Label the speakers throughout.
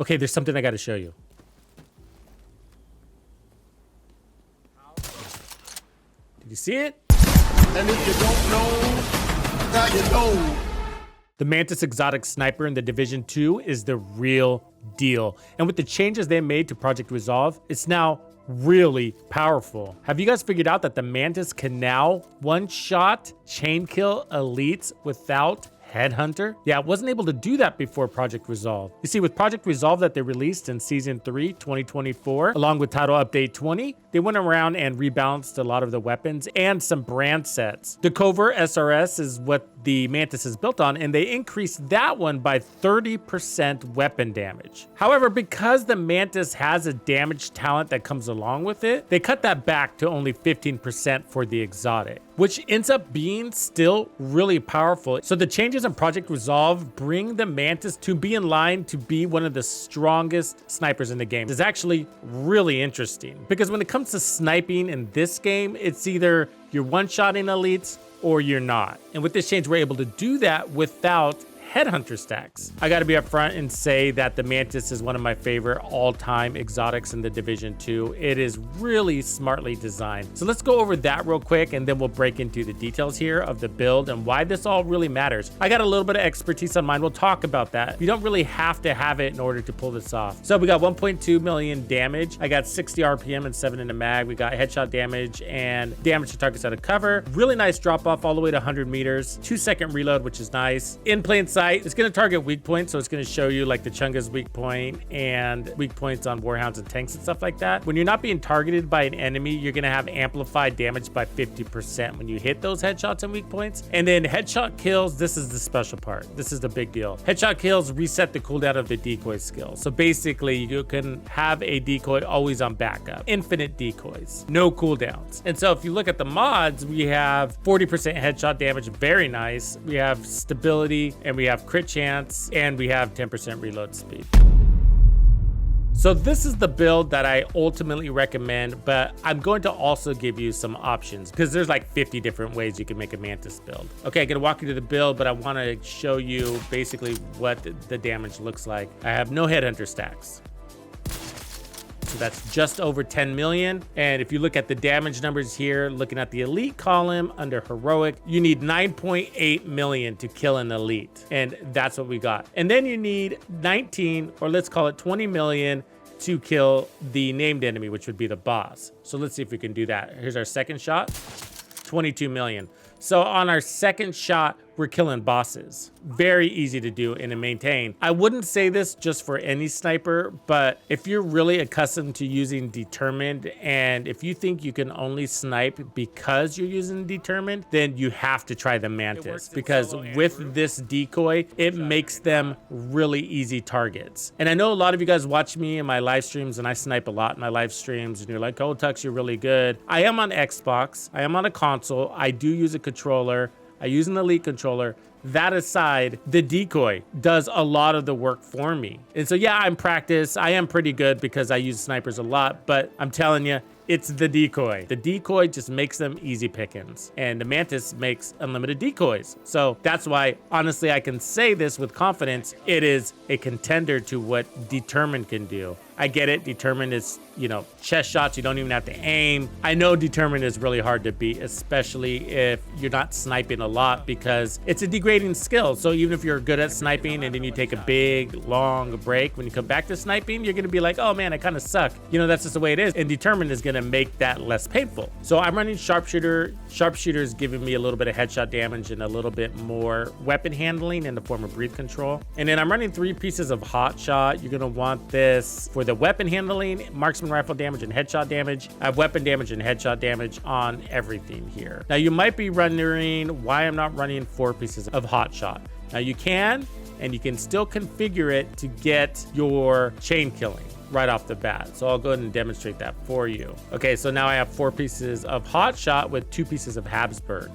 Speaker 1: Okay, there's something I gotta show you. Did you see it?
Speaker 2: And if you don't know, now you know.
Speaker 1: The Mantis exotic sniper in the Division 2 is the real deal. And with the changes they made to Project Resolve, it's now really powerful. Have you guys figured out that the Mantis can now one-shot chain kill elites without headhunter? Yeah, it wasn't able to do that before Project Resolve. You see, with Project Resolve that they released in Season 3, 2024, along with Title Update 20, they went around and rebalanced a lot of the weapons and some brand sets. The Covert SRS is what the Mantis is built on, and they increased that one by 30% weapon damage. However, because the Mantis has a damage talent that comes along with it, they cut that back to only 15% for the exotic, which ends up being still really powerful. So the changes in Project Resolve bring the Mantis to be in line to be one of the strongest snipers in the game. It's actually really interesting because when it comes to sniping in this game, it's either you're one-shotting elites or you're not. And with this change, we're able to do that without headhunter stacks. I gotta be upfront and say that the Mantis is one of my favorite all-time exotics in the Division 2. It is really smartly designed. So let's go over that real quick and then we'll break into the details here of the build and why this all really matters. I got a little bit of expertise on mine. We'll talk about that. You don't really have to have it in order to pull this off. So we got 1.2 million damage. I got 60 RPM and 7 in the mag. We got headshot damage and damage to targets out of cover. Really nice drop off all the way to 100 meters. 2-second reload, which is nice. In plain sight, it's going to target weak points, so it's going to show you like the Chunga's weak point and weak points on warhounds and tanks and stuff like that. When you're not being targeted by an enemy, you're going to have amplified damage by 50% when you hit those headshots and weak points. And then headshot kills, this is the special part. This is the big deal. Headshot kills reset the cooldown of the decoy skill. So basically, you can have a decoy always on backup. Infinite decoys, no cooldowns. And so if you look at the mods, we have 40% headshot damage, very nice. We have stability and we have crit chance, and we have 10% reload speed. So this is the build that I ultimately recommend, but I'm going to also give you some options because there's like 50 different ways you can make a Mantis build. Okay, I'm gonna walk you through the build, but I want to show you basically what the damage looks like. I have no headhunter stacks. So that's just over 10 million. And if you look at the damage numbers here, looking at the elite column under heroic, you need 9.8 million to kill an elite. And that's what we got. And then you need 19, or let's call it 20 million to kill the named enemy, which would be the boss. So let's see if we can do that. Here's our second shot, 22 million. So on our second shot, we're killing bosses. Very easy to do and to maintain. I wouldn't say this just for any sniper, but if you're really accustomed to using Determined, and if you think you can only snipe because you're using Determined, then you have to try the Mantis, because with this decoy, it makes them really easy targets. And I know a lot of you guys watch me in my live streams, and I snipe a lot in my live streams, and you're like, oh, Tux, you're really good. I am on Xbox. I am on a console. I do use a controller. I use an elite controller. That aside, the decoy does a lot of the work for me. And so yeah, I'm practiced. I am pretty good because I use snipers a lot, but I'm telling you, it's the decoy. The decoy just makes them easy pickings, and the Mantis makes unlimited decoys. So that's why, honestly, I can say this with confidence. It is a contender to what Determined can do. I get it. Determined is, you know, chest shots. You don't even have to aim. I know Determined is really hard to beat, especially if you're not sniping a lot, because it's a degrading skill. So even if you're good at sniping and then you take a big, long break, when you come back to sniping, you're going to be like, oh man, I kind of suck. You know, that's just the way it is. And Determined is going to make that less painful. So I'm running Sharpshooter. Sharpshooter is giving me a little bit of headshot damage and a little bit more weapon handling in the form of breathe control. And then I'm running 3 pieces of hot shot. You're going to want this for the weapon handling, marksman rifle damage, and headshot damage. I have weapon damage and headshot damage on everything here. Now you might be wondering why I'm not running 4 pieces of hot shot. Now you can, and you can still configure it to get your chain killing right off the bat. So I'll go ahead and demonstrate that for you. Okay, so now I have 4 pieces of hot shot with 2 pieces of Habsburg.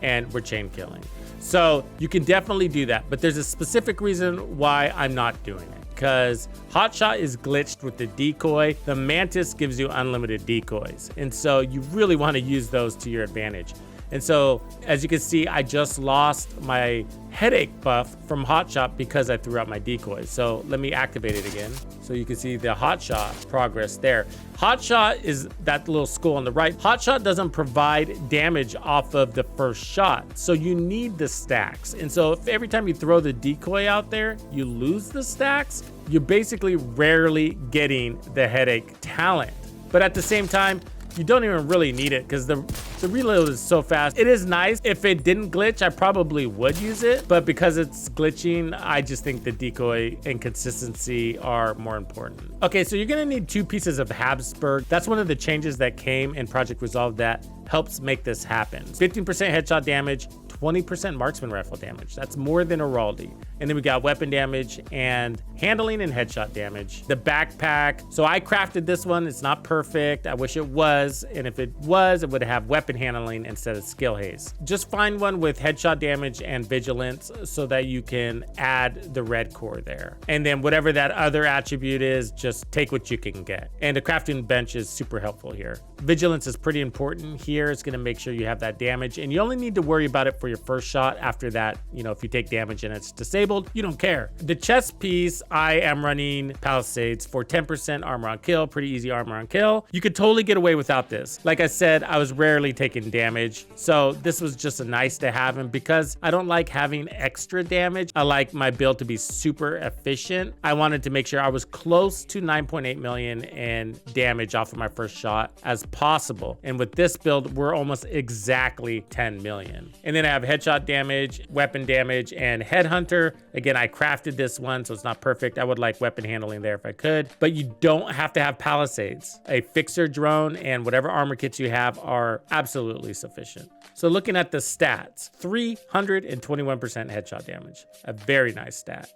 Speaker 1: And we're chain killing. So you can definitely do that, but there's a specific reason why I'm not doing it, because hotshot is glitched with the decoy. The Mantis gives you unlimited decoys, and so you really want to use those to your advantage. And so as you can see, I just lost my headache buff from hotshot because I threw out my decoy. So let me activate it again. So you can see the hotshot progress there. Hotshot is that little skull on the right. Hotshot doesn't provide damage off of the first shot. So you need the stacks. And so if every time you throw the decoy out there, you lose the stacks, you're basically rarely getting the headache talent. But at the same time, you don't even really need it because the reload is so fast. It is nice. If it didn't glitch, I probably would use it. But because it's glitching, I just think the decoy and consistency are more important. Okay, so you're gonna need 2 pieces of Habsburg. That's one of the changes that came in Project Resolve that helps make this happen. 15% headshot damage, 20% marksman rifle damage. That's more than Araldi. And then we got weapon damage and handling and headshot damage. The backpack. So I crafted this one. It's not perfect. I wish it was. And if it was, it would have weapon handling instead of skill haste. Just find one with headshot damage and vigilance so that you can add the red core there. And then whatever that other attribute is, just take what you can get. And the crafting bench is super helpful here. Vigilance is pretty important here. It's gonna make sure you have that damage, and you only need to worry about it for your first shot. After that, you know, if you take damage and it's disabled, you don't care. The chest piece, I am running Palisades for 10% armor on kill, pretty easy armor on kill. You could totally get away without this. Like I said, I was rarely taking damage, so this was just a nice to have, and because I don't like having extra damage, I like my build to be super efficient. I wanted to make sure I was close to 9.8 million in damage off of my first shot as possible, and with this build, we're almost exactly 10 million. And then I have headshot damage, weapon damage, and headhunter. Again, I crafted this one, so it's not perfect. I would like weapon handling there if I could, but you don't have to have Palisades. A fixer drone and whatever armor kits you have are absolutely sufficient. So looking at the stats, 321% headshot damage, a very nice stat.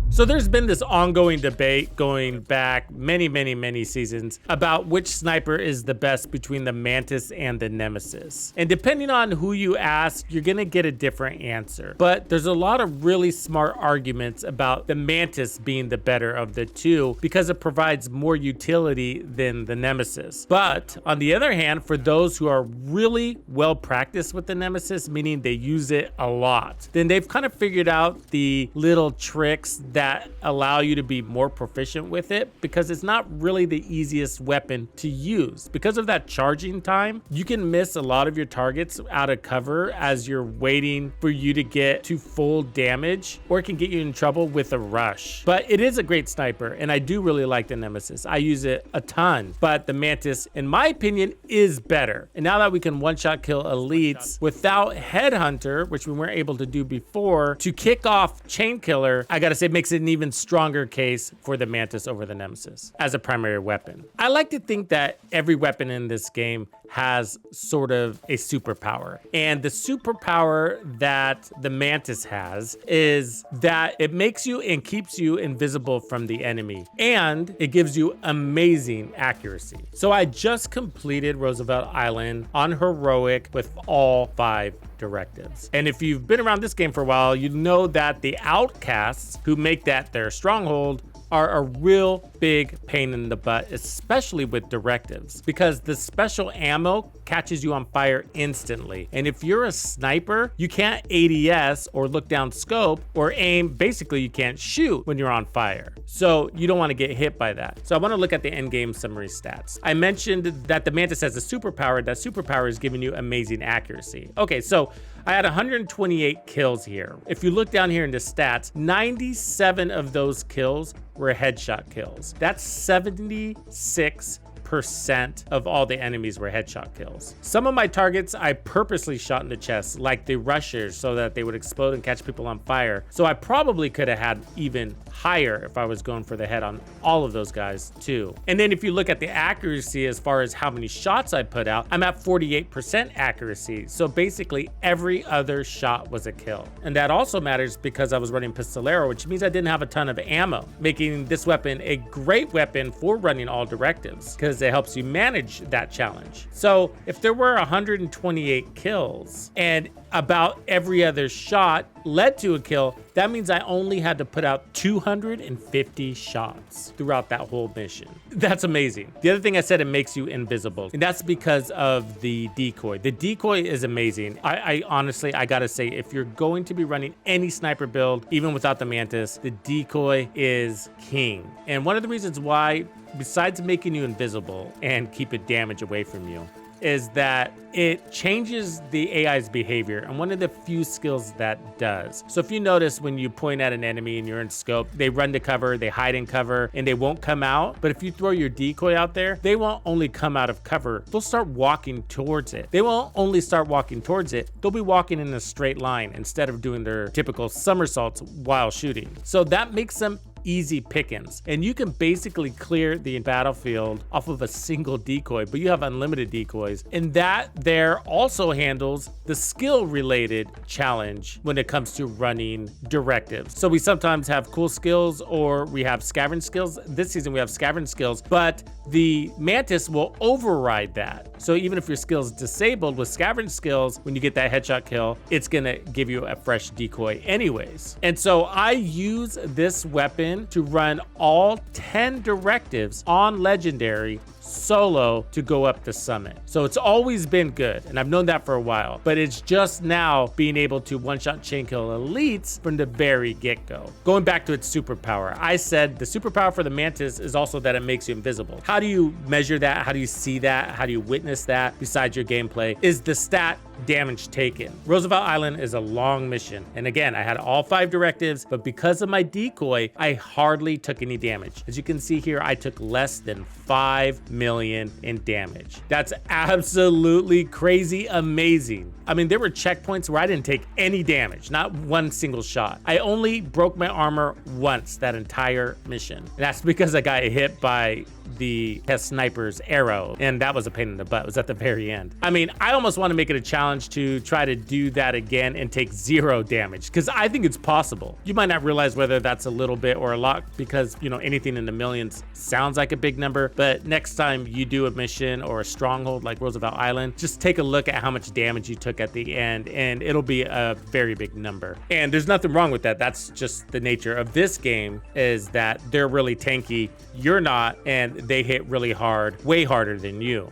Speaker 1: So there's been this ongoing debate going back many seasons about which sniper is the best between the Mantis and the Nemesis. And depending on who you ask, you're gonna get a different answer. But there's a lot of really smart arguments about the Mantis being the better of the two because it provides more utility than the Nemesis. But on the other hand, for those who are really well practiced with the Nemesis, meaning they use it a lot, then they've kind of figured out the little tricks that allow you to be more proficient with it, because it's not really the easiest weapon to use. Because of that charging time, you can miss a lot of your targets out of cover as you're waiting for you to get to full damage, or it can get you in trouble with a rush. But it is a great sniper, and I do really like the Nemesis. I use it a ton, but the Mantis, in my opinion, is better. And now that we can one-shot kill elites without Headhunter, which we weren't able to do before, to kick off Chain Killer, I gotta say, it makes it an even stronger case for the Mantis over the Nemesis as a primary weapon. I like to think that every weapon in this game has sort of a superpower. And the superpower that the Mantis has is that it makes you and keeps you invisible from the enemy. And it gives you amazing accuracy. So I just completed Roosevelt Island on heroic with all 5 directives. And if you've been around this game for a while, you know that the outcasts who make that their stronghold are a real big pain in the butt, especially with directives, because the special ammo catches you on fire instantly. And if you're a sniper, you can't ADS or look down scope or aim. Basically, you can't shoot when you're on fire. So you don't want to get hit by that. So I want to look at the end game summary stats. I mentioned that the Mantis has a superpower. That superpower is giving you amazing accuracy. Okay, so I had 128 kills here. If you look down here into stats, 97 of those kills were headshot kills. That's 76% of all the enemies were headshot kills. Some of my targets I purposely shot in the chest, like the rushers, so that they would explode and catch people on fire. So I probably could have had even higher if I was going for the head on all of those guys too. And then if you look at the accuracy as far as how many shots I put out, I'm at 48% accuracy. So basically every other shot was a kill. And that also matters because I was running Pistolero, which means I didn't have a ton of ammo, making this weapon a great weapon for running all directives because it helps you manage that challenge. So if there were 128 kills and about every other shot, led to a kill, that means I only had to put out 250 shots throughout that whole mission. That's amazing. The other thing I said, it makes you invisible, and that's because of the decoy. The decoy is amazing. I honestly, I gotta say, if you're going to be running any sniper build, even without the Mantis, the decoy is king. And one of the reasons why, besides making you invisible and keeping damage away from you, is that it changes the AI's behavior, and one of the few skills that does. So if you notice, when you point at an enemy and you're in scope, they run to cover, they hide in cover, and they won't come out. But if you throw your decoy out there, they won't only come out of cover, they'll start walking towards it. They won't only start walking towards it, they'll be walking in a straight line instead of doing their typical somersaults while shooting. So that makes them easy pickings, and you can basically clear the battlefield off of a single decoy, but you have unlimited decoys. And that there also handles the skill related challenge when it comes to running directives. So we sometimes have cool skills, or we have scavenge skills. This season we have scavenge skills, but the Mantis will override that. So even if your skill is disabled, with scavenge skills, when you get that headshot kill, it's gonna give you a fresh decoy anyways. And so I use this weapon to run all 10 directives on legendary solo to go up the summit. So it's always been good, and I've known that for a while, but it's just now being able to one-shot chain kill elites from the very get-go. Going back to its superpower, I said the superpower for the Mantis is also that it makes you invisible. How do you measure that? How do you see that? How do you witness that besides your gameplay? Is the stat damage taken. Roosevelt Island is a long mission, and again, I had all 5 directives, but because of my decoy, I hardly took any damage. As you can see here, I took less than 5 million in damage. That's absolutely crazy amazing. I mean, there were checkpoints where I didn't take any damage, not one single shot. I only broke my armor once that entire mission, and that's because I got hit by the sniper's arrow, and that was a pain in the butt. It was at the very end. I mean, I almost want to make it a challenge to try to do that again and take 0 damage, because I think it's possible. You might not realize whether that's a little bit or a lot, because, you know, anything in the millions sounds like a big number, but next time you do a mission or a stronghold like Roosevelt Island, just take a look at how much damage you took at the end, and it'll be a very big number. And there's nothing wrong with that. That's just the nature of this game, is that they're really tanky, you're not, and they hit really hard, way harder than you.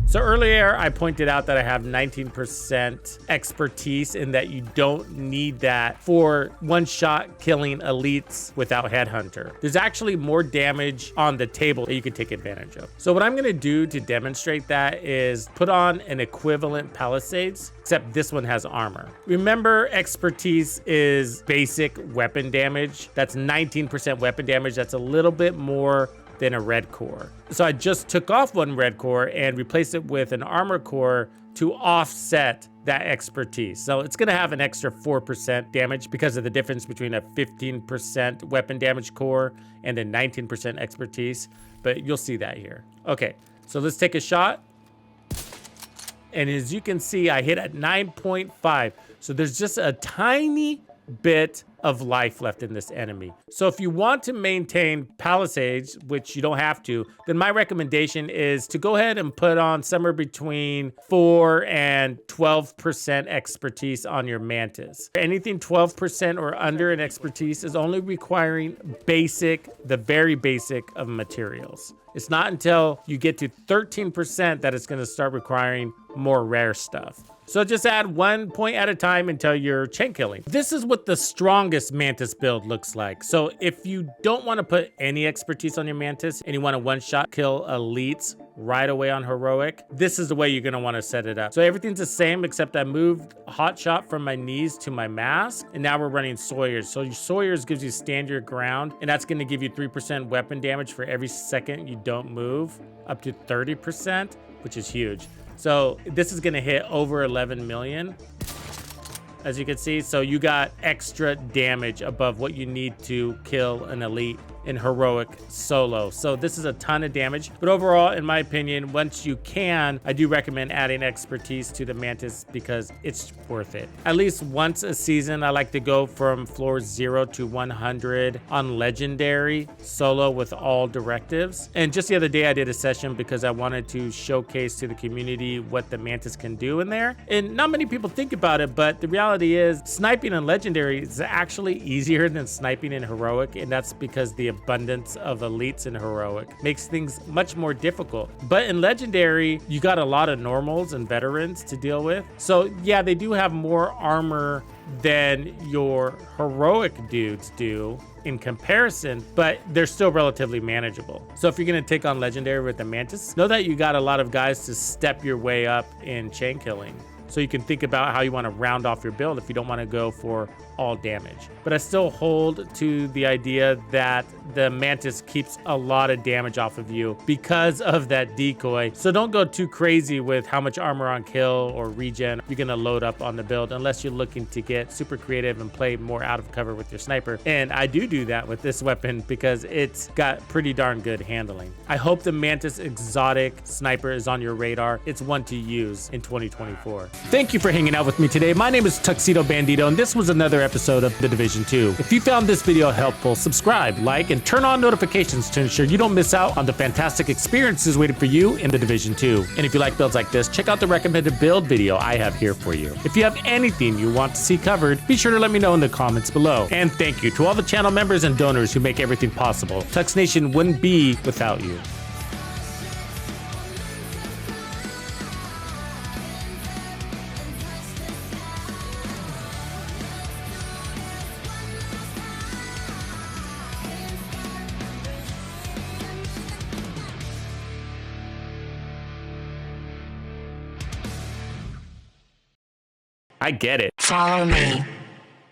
Speaker 1: So earlier I pointed out that I have 19% expertise, and that you don't need that for one-shot killing elites without headhunter. There's actually more damage on the table that you can take advantage of. So what I'm gonna do to demonstrate that is put on an equivalent Palisades, except this one has armor. Remember, expertise is basic weapon damage. That's 19% weapon damage. That's a little bit more than a red core. So I just took off one red core and replaced it with an armor core to offset that expertise. So it's gonna have an extra 4% damage because of the difference between a 15% weapon damage core and a 19% expertise, but you'll see that here. Okay, so let's take a shot. And as you can see, I hit at 9.5. So there's just a tiny bit of life left in this enemy. So if you want to maintain Palisades, which you don't have to, then my recommendation is to go ahead and put on somewhere between 4 and 12% expertise on your Mantis. Anything 12% or under in expertise is only requiring basic, the very basic of materials. It's not until you get to 13% that it's gonna start requiring more rare stuff. So just add 1 point at a time until you're chain killing. This is what the strongest Mantis build looks like. So if you don't want to put any expertise on your Mantis and you want to one-shot kill elites right away on heroic, this is the way you're going to want to set it up. So everything's the same, except I moved hot shot from my knees to my mask, and now we're running Sawyers. So your Sawyers gives you stand your ground, and that's going to give you 3% weapon damage for every second you don't move, up to 30%, which is huge. So this is gonna hit over 11 million, as you can see. So you got extra damage above what you need to kill an elite in heroic solo. So this is a ton of damage, but overall, in my opinion, once you can, I do recommend adding expertise to the Mantis because it's worth it. At least once a season, I like to go from floor 0 to 100 on legendary solo with all directives. And just the other day I did a session because I wanted to showcase to the community what the Mantis can do in there. And not many people think about it, but the reality is sniping in legendary is actually easier than sniping in heroic, and that's because the abundance of elites in heroic makes things much more difficult. But in legendary, you got a lot of normals and veterans to deal with. So yeah, they do have more armor than your heroic dudes do in comparison, but they're still relatively manageable. So if you're gonna take on legendary with the Mantis, know that you got a lot of guys to step your way up in chain killing. So you can think about how you want to round off your build if you don't want to go for all damage. But I still hold to the idea that the Mantis keeps a lot of damage off of you because of that decoy. So don't go too crazy with how much armor on kill or regen you're going to load up on the build unless you're looking to get super creative and play more out of cover with your sniper. And I do that with this weapon because it's got pretty darn good handling. I hope the Mantis exotic sniper is on your radar. It's one to use in 2024. Thank you for hanging out with me today. My name is TuxedoBandido, and this was another episode of The Division 2. If you found this video helpful, subscribe, like, and turn on notifications to ensure you don't miss out on the fantastic experiences waiting for you in The Division 2. And if you like builds like this, check out the recommended build video I have here for you. If you have anything you want to see covered, be sure to let me know in the comments below. And thank you to all the channel members and donors who make everything possible. Tux Nation wouldn't be without you. I get it.
Speaker 3: Follow me.